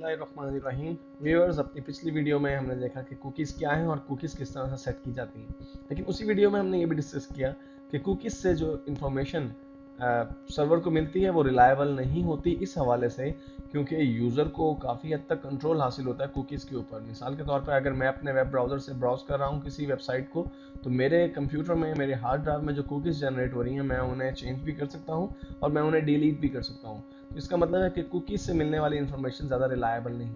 बिस्मिल्लाहिर्रहमानिर्रहीम। व्यूअर्स, अपनी पिछली वीडियो में हमने देखा कि कुकीज़ क्या हैं और कुकीज़ किस तरह से सेट की जाती हैं। लेकिन उसी वीडियो में हमने ये भी डिस्कस किया कि कुकीज़ से जो इंफॉर्मेशन सर्वर को मिलती है वो रिलायबल नहीं होती, इस हवाले से क्योंकि यूज़र को काफ़ी हद तक कंट्रोल हासिल होता है कुकीज़ के ऊपर। मिसाल के तौर पर अगर मैं अपने वेब ब्राउज़र से ब्राउज़ कर रहा हूँ किसी वेबसाइट को, तो मेरे कंप्यूटर में, मेरे हार्ड ड्राइव में जो कुकीज़ जनरेट हो रही हैं, मैं उन्हें चेंज भी कर सकता हूँ और मैं उन्हें डिलीट भी कर सकता हूँ। तो इसका मतलब है कि कुकीज़ से मिलने वाली इंफॉर्मेशन ज़्यादा रिलायबल नहीं।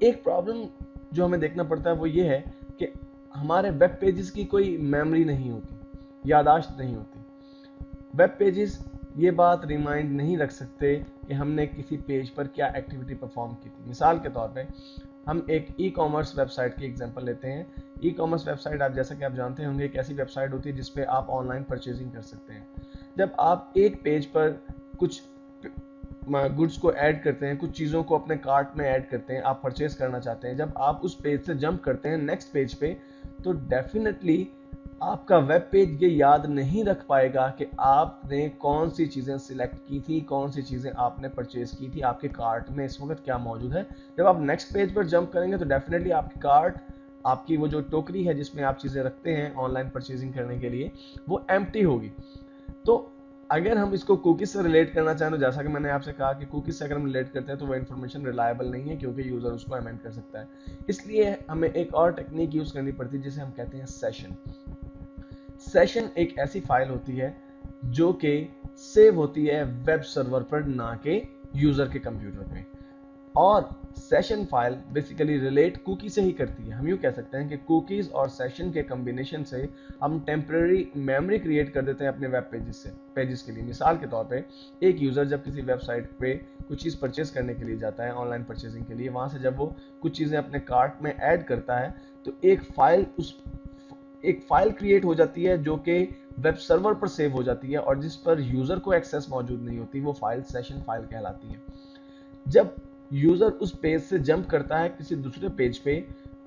एक प्रॉब्लम जो हमें देखना पड़ता है वो ये है कि हमारे वेब पेजेस की कोई मेमोरी नहीं होती, यादाश्त नहीं होती। वेब पेजेस ये बात रिमाइंड नहीं रख सकते कि हमने किसी पेज पर क्या एक्टिविटी परफॉर्म की थी। मिसाल के तौर पे हम एक ई कॉमर्स वेबसाइट की एग्जांपल लेते हैं। ई कॉमर्स वेबसाइट, आप जैसा कि आप जानते होंगे, एक ऐसी वेबसाइट होती है जिसपे आप ऑनलाइन परचेजिंग कर सकते हैं। जब आप एक पेज पर कुछ गुड्स को ऐड करते हैं, कुछ चीज़ों को अपने कार्ट में ऐड करते हैं, आप परचेज करना चाहते हैं, जब आप उस पेज से जंप करते हैं नेक्स्ट पेज पे, तो डेफिनेटली आपका वेब पेज ये याद नहीं रख पाएगा कि आपने कौन सी चीज़ें सिलेक्ट की थी, कौन सी चीज़ें आपने परचेज की थी, आपके कार्ट में इस वक्त क्या मौजूद है। जब आप नेक्स्ट पेज पर जंप करेंगे तो डेफिनेटली आपकी कार्ट, आपकी वो जो टोकरी है जिसमें आप चीज़ें रखते हैं ऑनलाइन परचेजिंग करने के लिए, वो एम्प्टी होगी। तो अगर हम इसको कुकीज से रिलेट करना चाहें तो जैसा कि मैंने आपसे कहा कि कुकीज से अगर हम रिलेट करते हैं तो वो इन्फॉर्मेशन रिलायबल नहीं है, क्योंकि यूज़र उसको अमेंड कर सकता है। इसलिए हमें एक और टेक्निक यूज़ करनी पड़ती है जिसे हम कहते हैं सेशन। सेशन एक ऐसी फाइल होती है जो कि सेव होती है वेब सर्वर पर, ना कि यूज़र के कंप्यूटर पे। और session file basically relate cookie से ही करती है। हम यूँ कह सकते हैं कि कुकीज़ और सेशन के कम्बिनेशन से हम टेम्परेरी मेमोरी क्रिएट कर देते हैं अपने वेब पेजेस के लिए। मिसाल के तौर पे एक यूज़र जब किसी वेबसाइट पे कुछ चीज़ परचेज करने के लिए जाता है, ऑनलाइन परचेजिंग के लिए, वहाँ से जब वो कुछ चीज़ें अपने कार्ट में ऐड करता है तो एक फाइल क्रिएट हो जाती है जो कि वेब सर्वर पर सेव हो जाती है और जिस पर यूज़र को एक्सेस मौजूद नहीं होती। वो फाइल सेशन फाइल कहलाती है। जब यूजर उस पेज से जंप करता है किसी दूसरे पेज पे,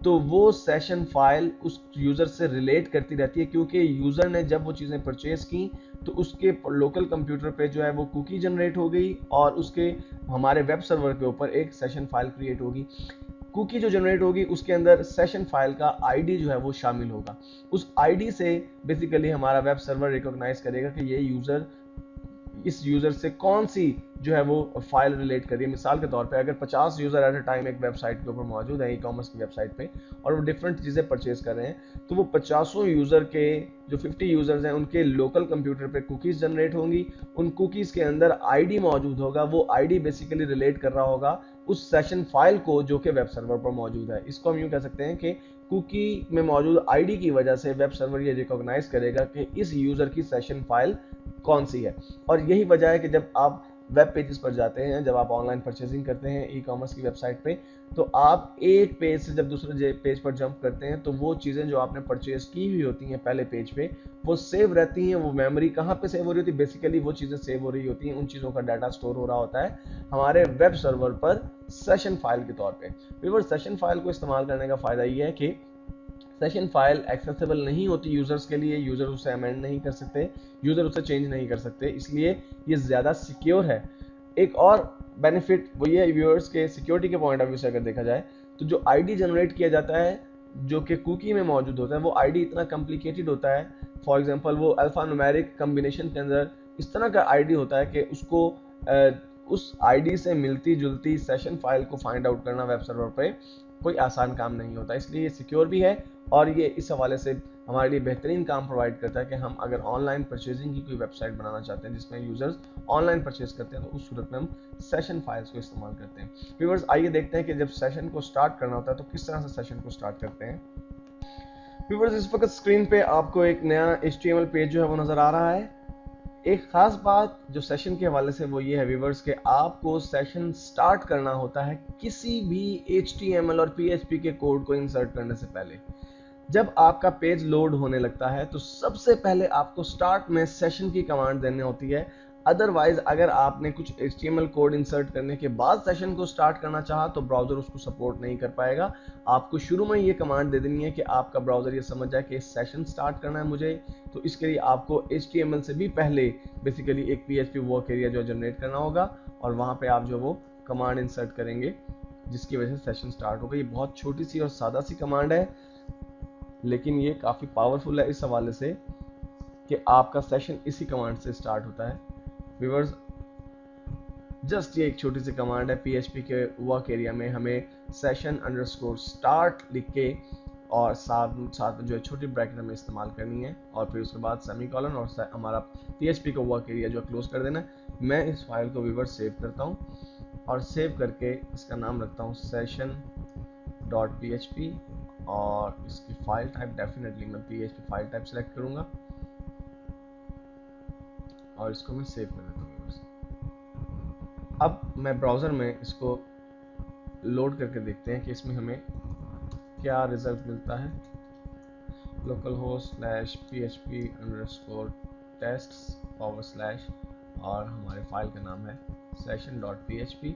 तो वो सेशन फाइल उस यूजर से रिलेट करती रहती है, क्योंकि यूजर ने जब वो चीजें परचेज की तो उसके लोकल कंप्यूटर पे जो है वो कुकी जनरेट हो गई और उसके हमारे वेब सर्वर के ऊपर एक सेशन फाइल क्रिएट होगी। कुकी जो जनरेट होगी उसके अंदर सेशन फाइल का आईडी जो है वो शामिल होगा। उस आईडी से बेसिकली हमारा वेब सर्वर रिकॉग्नाइज करेगा कि ये यूजर इस यूजर से कौन सी जो है वो फाइल रिलेट कर रही है। मिसाल के तौर पे अगर 50 यूजर एट अ टाइम एक वेबसाइट के ऊपर मौजूद है, ई कॉमर्स की वेबसाइट पे, और वो डिफरेंट चीजें परचेज कर रहे हैं, तो वो 50 यूजर के जो 50 यूजर्स हैं उनके लोकल कंप्यूटर पे कुकीज जनरेट होंगी। उन कुकीज के अंदर आईडी मौजूद होगा। वो आईडी बेसिकली रिलेट कर रहा होगा उस सेशन फाइल को जो कि वेब सर्वर पर मौजूद है। इसको हम यूं कह सकते हैं कि कुकी में मौजूद आईडी की वजह से वेब सर्वर ये रिकॉग्नाइज करेगा कि इस यूजर की सेशन फाइल कौन सी है। और यही वजह है कि जब आप वेब पेजेस पर जाते हैं, जब आप ऑनलाइन परचेजिंग करते हैं ई कॉमर्स की वेबसाइट पे, तो आप एक पेज से जब दूसरे पेज पर जंप करते हैं तो वो चीज़ें जो आपने परचेज की हुई होती हैं पहले पेज पे, वो सेव रहती हैं। वो मेमोरी कहाँ पे सेव हो रही होती है? बेसिकली वो चीज़ें सेव हो रही होती हैं, उन चीज़ों का डाटा स्टोर हो रहा होता है हमारे वेब सर्वर पर सेशन फाइल के तौर पर। व्यूअर, सेशन फाइल को इस्तेमाल करने का फ़ायदा ये है कि सेशन फाइल एक्सेसिबल नहीं होती यूजर्स के लिए, यूजर उसे अमेंड नहीं कर सकते, यूजर उसे चेंज नहीं कर सकते, इसलिए ये ज़्यादा सिक्योर है। एक और बेनिफिट वो ये व्यूअर्स के सिक्योरिटी के पॉइंट ऑफ व्यू से अगर देखा जाए तो जो आईडी जनरेट किया जाता है जो कि कुकी में मौजूद होता है, वो आईडी इतना कॉम्प्लिकेटेड होता है। फॉर एग्जांपल वो अल्फा न्यूमेरिक कॉम्बिनेशन के अंदर इस तरह का आईडी होता है कि उसको उस आईडी से मिलती जुलती सेशन फाइल को फाइंड आउट करना वेब सर्वर पे कोई आसान काम नहीं होता। इसलिए ये सिक्योर भी है और ये इस हवाले से हमारे लिए बेहतरीन काम प्रोवाइड करता है कि हम अगर ऑनलाइन परचेजिंग की कोई वेबसाइट बनाना चाहते हैं जिसमें यूजर्स ऑनलाइन परचेज करते हैं, तो उस सूरत में हम सेशन फाइल्स को इस्तेमाल करते हैं। व्यूअर्स, आइए देखते हैं कि जब सेशन को स्टार्ट करना होता है तो किस तरह से सेशन को स्टार्ट करते हैं। व्यूअर्स, इस वक्त स्क्रीन पे आपको एक नया HTML पेज जो है वो नजर आ रहा है। एक खास बात जो सेशन के हवाले से वो ये है व्यूअर्स कि आपको सेशन स्टार्ट करना होता है किसी भी HTML और PHP के कोड को इंसर्ट करने से पहले। जब आपका पेज लोड होने लगता है तो सबसे पहले आपको स्टार्ट में सेशन की कमांड देनी होती है। अदरवाइज अगर आपने कुछ HTML कोड इंसर्ट करने के बाद सेशन को स्टार्ट करना चाहा तो ब्राउजर उसको सपोर्ट नहीं कर पाएगा। आपको शुरू में ये कमांड दे देनी है कि आपका ब्राउजर ये समझ जाए कि सेशन स्टार्ट करना है मुझे, तो इसके लिए आपको HTML से भी पहले बेसिकली एक PHP वर्क एरिया जो जनरेट करना होगा और वहां पे आप जो वो कमांड इंसर्ट करेंगे जिसकी वजह से सेशन स्टार्ट होगा। ये बहुत छोटी सी और सादा सी कमांड है, लेकिन ये काफ़ी पावरफुल है इस हवाले से कि आपका सेशन इसी कमांड से स्टार्ट होता है। व्यूअर्स, जस्ट ये एक छोटी सी कमांड है। PHP के वर्क एरिया में हमें session_start लिख के और साथ में जो है छोटी ब्रैकेट हमें इस्तेमाल करनी है और फिर उसके बाद सेमीकोलन और हमारा PHP का वर्क एरिया जो क्लोज कर देना है। मैं इस फाइल को व्यूअर्स सेव करता हूँ और सेव करके इसका नाम रखता हूँ session.php और इसकी फाइल टाइप डेफिनेटली मैं PHP फाइल टाइप सेलेक्ट करूँगा और इसको मैं सेव कर देता हूँ। अब मैं ब्राउज़र में इसको लोड करके देखते हैं कि इसमें हमें क्या रिजल्ट मिलता है। localhost/php_tests/ और हमारे फाइल का नाम है session.php।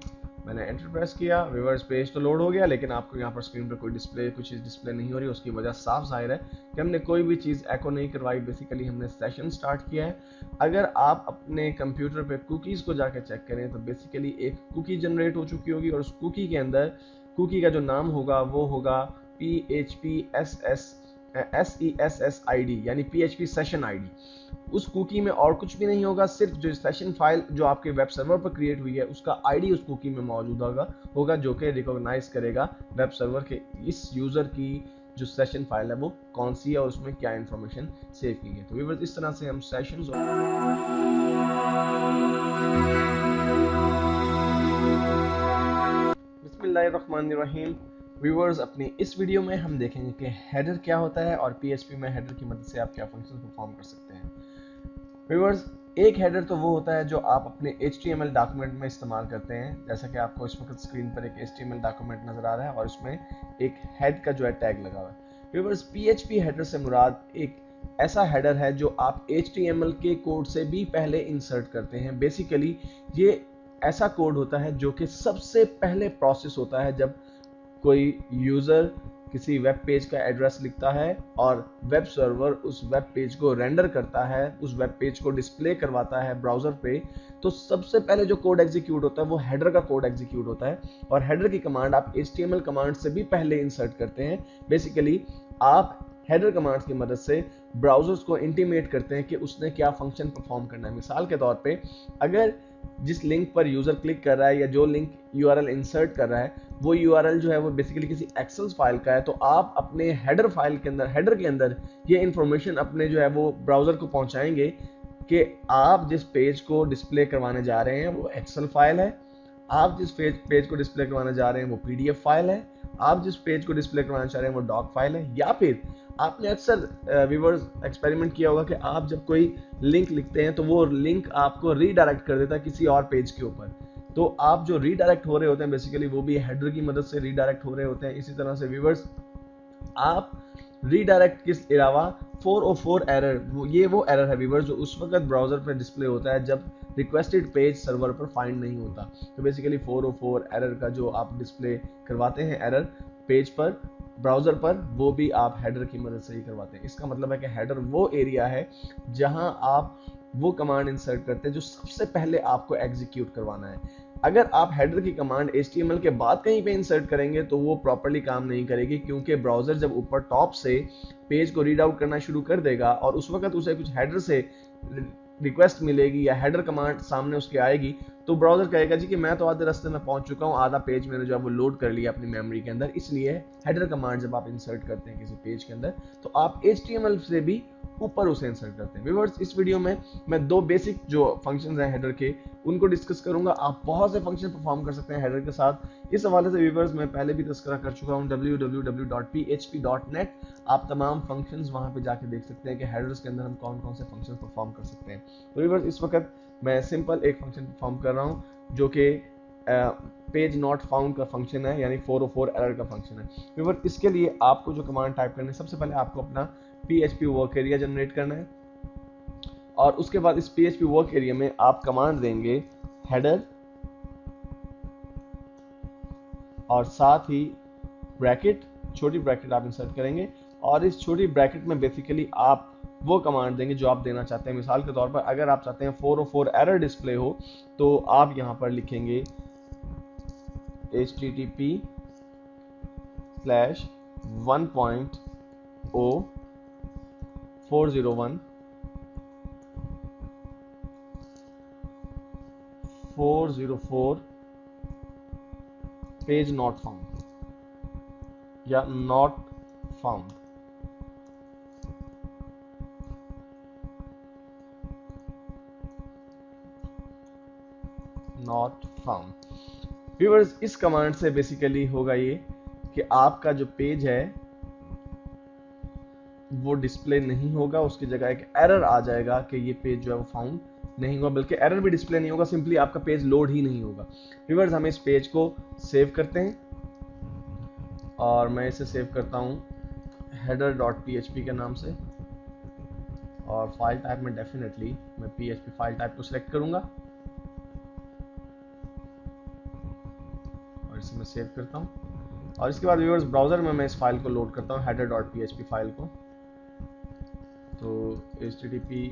मैंने एंटर प्रेस किया, व्यूअर्स पेज तो लोड हो गया, लेकिन आपको यहाँ पर स्क्रीन पर कोई चीज़ डिस्प्ले नहीं हो रही। उसकी वजह साफ जाहिर है कि हमने कोई भी चीज़ एको नहीं करवाई, बेसिकली हमने सेशन स्टार्ट किया है। अगर आप अपने कंप्यूटर पे कुकीज़ को जाके चेक करें तो बेसिकली एक कुकी जनरेट हो चुकी होगी और उस कुकी के अंदर कुकी का जो नाम होगा वो होगा PHP_SESSID यानी PHP सेशन ID। उस कुकी में और कुछ भी नहीं होगा, सिर्फ जो सेशन फाइल जो आपके वेब सर्वर पर क्रिएट हुई है उसका ID उस कुकी में मौजूद होगा जो कि रिकॉग्नाइज करेगा वेब सर्वर के इस यूज़र की जो सेशन फाइल है वो कौन सी है और उसमें क्या इंफॉर्मेशन सेव की है। तो व्यूअर्स, इस तरह से हम सेशंस बिस्मिल्लाहिर्रहमानिर्रहीम। व्यूअर्स, अपनी इस वीडियो में हम देखेंगे कि हेडर क्या होता है और PHP में हेडर की मदद से आप क्या फंक्शन परफॉर्म कर सकते हैं। व्यूअर्स, एक हेडर तो वो होता है जो आप अपने HTML डॉक्यूमेंट में इस्तेमाल करते हैं, जैसा कि आपको इस वक्त स्क्रीन पर एक HTML डॉक्यूमेंट नजर आ रहा है और उसमें एक हेड का जो है टैग लगा हुआ है। व्यूअर्स, PHP हेडर से मुराद एक ऐसा हेडर है जो आप HTML के कोड से भी पहले इंसर्ट करते हैं। बेसिकली ये ऐसा कोड होता है जो कि सबसे पहले प्रोसेस होता है जब कोई यूजर किसी वेब पेज का एड्रेस लिखता है और वेब सर्वर उस वेब पेज को रेंडर करता है, उस वेब पेज को डिस्प्ले करवाता है ब्राउजर पे, तो सबसे पहले जो कोड एग्जीक्यूट होता है वो हेडर का कोड एग्जीक्यूट होता है। और हेडर की कमांड आप HTML कमांड से भी पहले इंसर्ट करते हैं। बेसिकली आप हेडर कमांड की मदद से ब्राउजर्स को इंटीमेट करते हैं कि उसने क्या फंक्शन परफॉर्म करना है। मिसाल के तौर पे, अगर जिस लिंक पर यूजर क्लिक कर रहा है या जो लिंक URL इंसर्ट कर रहा है वो URL जो है वो बेसिकली किसी एक्सेल फाइल का है, तो आप अपने हेडर के अंदर ये इंफॉर्मेशन अपने जो है वो ब्राउजर को पहुंचाएंगे कि आप जिस पेज को डिस्प्ले करवाने जा रहे हैं वो एक्सेल फाइल है, आप जिस पेज को डिस्प्ले करवाने जा रहे हैं वो PDF फाइल है, आप जिस पेज को डिस्प्ले करवाना चाह रहे हैं वो डॉक फाइल है। या फिर आपने अक्सर व्यूअर्स एक्सपेरिमेंट किया होगा कि आप जब कोई लिंक लिखते हैं तो वो लिंक आपको रीडायरेक्ट कर देता है किसी और पेज के ऊपर, तो आप जो रीडायरेक्ट हो रहे होते हैं बेसिकली वो भी हेडर की मदद से रीडायरेक्ट हो रहे होते हैं। इसी तरह से व्यूअर्स, आप रीडायरेक्ट के अलावा 404 एरर, ये वो एरर है व्यूअर्स जो उस वक्त ब्राउजर पर डिस्प्ले होता है जब रिक्वेस्टेड पेज सर्वर पर फाइंड नहीं होता। तो बेसिकली 404 एरर का जो आप डिस्प्ले करवाते हैं एरर पेज पर ब्राउजर पर, वो भी आप हेडर की मदद से ही करवाते हैं। इसका मतलब है कि हेडर वो एरिया है जहां आप वो कमांड इंसर्ट करते हैं जो सबसे पहले आपको एग्जीक्यूट करवाना है। अगर आप हेडर की कमांड HTML के बाद कहीं पे इंसर्ट करेंगे तो वो प्रॉपर्ली काम नहीं करेगी, क्योंकि ब्राउजर जब ऊपर टॉप से पेज को रीड आउट करना शुरू कर देगा और उस वक्त उसे कुछ हेडर से रिक्वेस्ट मिलेगी या हेडर कमांड सामने उसके आएगी, तो ब्राउजर कहेगा जी कि मैं तो आधे रास्ते में पहुंच चुका हूं, आधा पेज मैंने जो है वो लोड कर लिया अपनी मेमोरी के अंदर। इसलिए हेडर कमांड जब आप इंसर्ट करते हैं किसी पेज के अंदर तो आप HTML से भी ऊपर उसे इंसर्ट करते हैं। व्यूअर्स, इस वीडियो में मैं दो बेसिक जो फंक्शंस हैं हेडर के उनको डिस्कस करूंगा। आप बहुत से फंक्शन परफॉर्म कर सकते हैं हेडर के साथ। इस हवाले से व्यूअर्स मैं पहले भी तस्करा कर चुका हूं www.php.net। आप तमाम फंक्शंस वहां पे जाके देख सकते हैं कि हेडर्स के अंदर हम कौन कौन से फंक्शन परफॉर्म कर सकते हैं। तो व्यूअर्स, इस वक्त मैं सिंपल एक फंक्शन परफॉर्म कर रहा हूं जो कि पेज नॉट फाउंड का फंक्शन है, यानी 404 एरर का फंक्शन है। व्यूअर्स, इसके लिए आपको जो कमांड टाइप करनी है, सबसे पहले आपको अपना PHP वर्क एरिया जनरेट करना है और उसके बाद इस PHP वर्क एरिया में आप कमांड देंगे हेडर और साथ ही ब्रैकेट, छोटी ब्रैकेट आप इंसर्ट करेंगे और इस छोटी ब्रैकेट में बेसिकली आप वो कमांड देंगे जो आप देना चाहते हैं। मिसाल के तौर पर अगर आप चाहते हैं 404 एरर डिस्प्ले हो तो आप यहां पर लिखेंगे http://1.0.401.404 पेज नॉट फाउंड या not found. Not found viewers, इस कमांड से बेसिकली होगा ये कि आपका जो पेज है वो डिस्प्ले नहीं होगा, उसकी जगह एक एरर आ जाएगा कि ये पेज जो है वो फाउंड नहीं हुआ, बल्कि एरर भी डिस्प्ले नहीं होगा, सिंपली आपका पेज लोड ही नहीं होगा। व्यूअर्स, हम इस पेज को सेव करते हैं और मैं इसे सेव करता हूं header.php के नाम से, और फाइल टाइप में डेफिनेटली मैं PHP फाइल टाइप को सिलेक्ट करूंगा और इसे मैं सेव करता हूं। और इसके बाद व्यूअर्स, ब्राउजर में मैं इस फाइल को लोड करता हूं, header.php फाइल को। तो http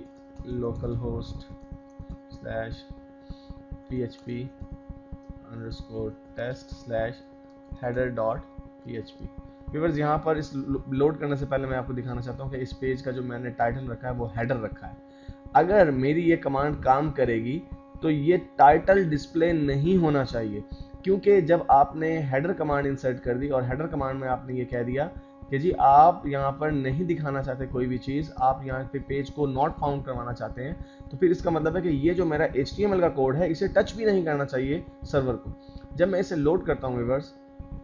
localhost/php_test/header.php। व्यूअर्स, यहाँ पर इस लोड करने से पहले मैं आपको दिखाना चाहता हूँ कि इस पेज का जो मैंने टाइटल रखा है वो हेडर रखा है। अगर मेरी ये कमांड काम करेगी तो ये टाइटल डिस्प्ले नहीं होना चाहिए, क्योंकि जब आपने हेडर कमांड इंसर्ट कर दी और हेडर कमांड में आपने ये कह दिया कि जी आप यहाँ पर नहीं दिखाना चाहते कोई भी चीज़, आप यहाँ पे पेज को नॉट फाउंड करवाना चाहते हैं, तो फिर इसका मतलब है कि ये जो मेरा HTML का कोड है इसे टच भी नहीं करना चाहिए सर्वर को। जब मैं इसे लोड करता हूँ व्यूअर्स,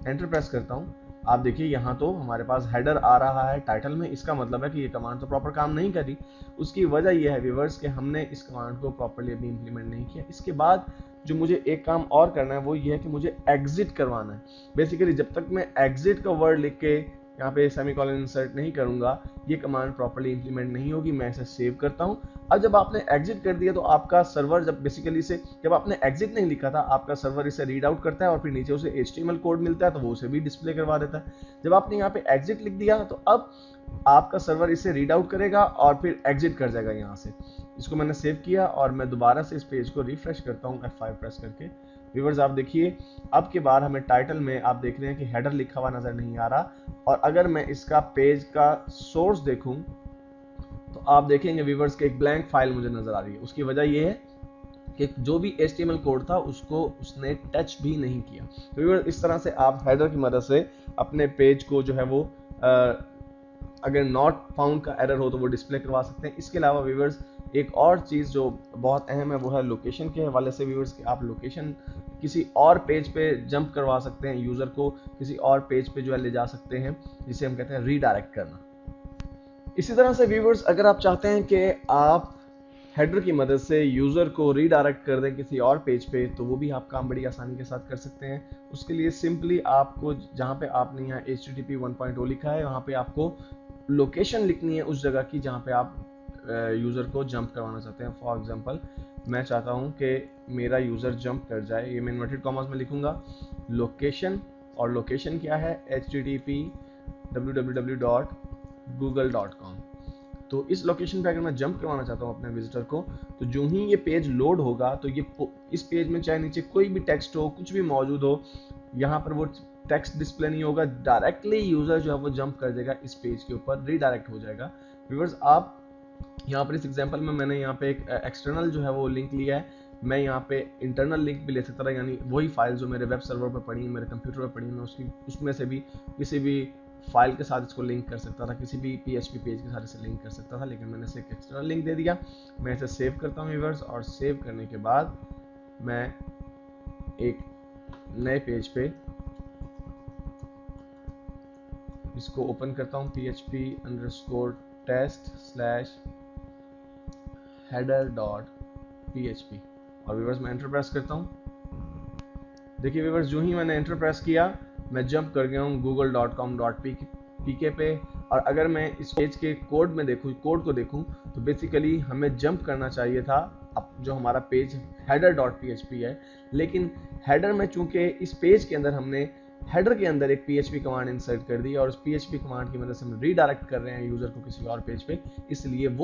एंटर प्रेस करता हूँ, आप देखिए यहाँ तो हमारे पास हेडर आ रहा है टाइटल में, इसका मतलब है कि ये कमांड तो प्रॉपर काम नहीं करी। उसकी वजह यह है व्यूअर्स कि हमने इस कमांड को प्रॉपर्ली अभी इंप्लीमेंट नहीं किया। इसके बाद जो मुझे एक काम और करना है वो ये है कि मुझे एग्जिट करवाना है। बेसिकली जब तक मैं एग्जिट का वर्ड लिख के यहाँ पे सेमीकोलन इंसर्ट नहीं करूंगा, ये कमांड प्रॉपर्ली इंप्लीमेंट नहीं होगी। मैं इसे सेव करता हूँ। अब जब आपने एग्जिट कर दिया तो आपका सर्वर जब बेसिकली से जब आपने एग्जिट नहीं लिखा था, आपका सर्वर इसे रीड आउट करता है और फिर नीचे उसे HTML कोड मिलता है तो वो उसे भी डिस्प्ले करवा देता है। जब आपने यहाँ पे एग्जिट लिख दिया तो अब आपका सर्वर इसे रीड आउट करेगा और फिर एग्जिट कर जाएगा यहाँ से। इसको मैंने सेव किया और मैं दोबारा से इस पेज को रिफ्रेश करता हूँ F5 प्रेस करके। व्यूअर्स, आप देखिए अब के बाद हमें टाइटल में आप देख रहे हैं कि हेडर लिखा हुआ नजर नहीं आ रहा। और अगर मैं इसका पेज का सोर्स देखूं तो आप देखेंगे व्यूअर्स कि एक ब्लैंक फाइल मुझे नजर आ रही है। उसकी वजह यह है कि जो भी HTML कोड था उसको उसने टच भी नहीं किया। तो व्यूअर्स, इस तरह से आप हेडर की मदद से अपने पेज को जो है वो अगर नॉट फाउंड का एरर हो तो वो डिस्प्ले करवा सकते हैं। इसके अलावा व्यूअर्स, एक और चीज़ जो बहुत अहम है वो है लोकेशन के हवाले से व्यूअर्स, कि आप लोकेशन किसी और पेज पे जंप करवा सकते हैं, यूज़र को किसी और पेज पे जो है ले जा सकते हैं, जिसे हम कहते हैं रीडायरेक्ट करना। इसी तरह से व्यूअर्स, अगर आप चाहते हैं कि आप हेडर की मदद से यूज़र को रीडायरेक्ट कर दें किसी और पेज पे, तो वो भी आप काम बड़ी आसानी के साथ कर सकते हैं। उसके लिए सिंपली आपको जहाँ पे आपने यहाँ HTTP 1.0 लिखा है वहाँ पे आपको लोकेशन लिखनी है उस जगह की जहाँ पे आप यूज़र को जंप करवाना चाहते हैं। फॉर एग्जांपल, मैं चाहता हूँ कि मेरा यूज़र जंप कर जाए, ये मैं इन्वर्टेड कॉमास में लिखूंगा लोकेशन, और लोकेशन क्या है HTTP www.google.com। तो इस लोकेशन पे अगर मैं जंप करवाना चाहता हूँ अपने विजिटर को, तो जो ही ये पेज लोड होगा तो ये इस पेज में चाहे नीचे कोई भी टेक्स्ट हो, कुछ भी मौजूद हो, यहाँ पर वो टेक्स्ट डिस्प्ले नहीं होगा, डायरेक्टली यूजर जो है वो जंप कर देगा इस पेज के ऊपर, रीडायरेक्ट हो जाएगा। व्यूअर्स, आप यहाँ पर इस एग्जांपल में मैंने यहाँ पे एक एक्सटर्नल जो है वो लिंक लिया है, मैं यहाँ पे इंटरनल लिंक भी ले सकता था, यानी वही फाइल जो मेरे वेब सर्वर पर पड़ी है, मेरे कंप्यूटर पर पड़ी है, मैं उसमें से भी किसी भी फाइल के साथ इसको लिंक कर सकता था, किसी भी PHP पेज के साथ इसे लिंक कर सकता था, लेकिन मैंने इसे एक एक्सटर्नल लिंक दे दिया। मैं इसे सेव करता हूँ व्यूअर्स, और सेव करने के बाद मैं एक नए पेज पे इसको ओपन करता हूँ, php_test/header.php, और व्यूअर्स मैं एंटर प्रेस करता हूँ। देखिए व्यूअर्स, जो ही मैंने एंटर प्रेस किया मैं जंप कर गया हूँ google.com.pk पे। और अगर मैं इस पेज के कोड को देखूं तो बेसिकली हमें जंप करना चाहिए था अब जो हमारा पेज header.php है, लेकिन हेडर में चूंकि इस पेज के अंदर हमने हेडर के अंदर एक PHP कमांड इंसर्ट कर दी और उस PHP कमांड की मदद से हम रीडायरेक्ट कर रहे हैं यूजर को किसी और पेज पे, इसलिए वो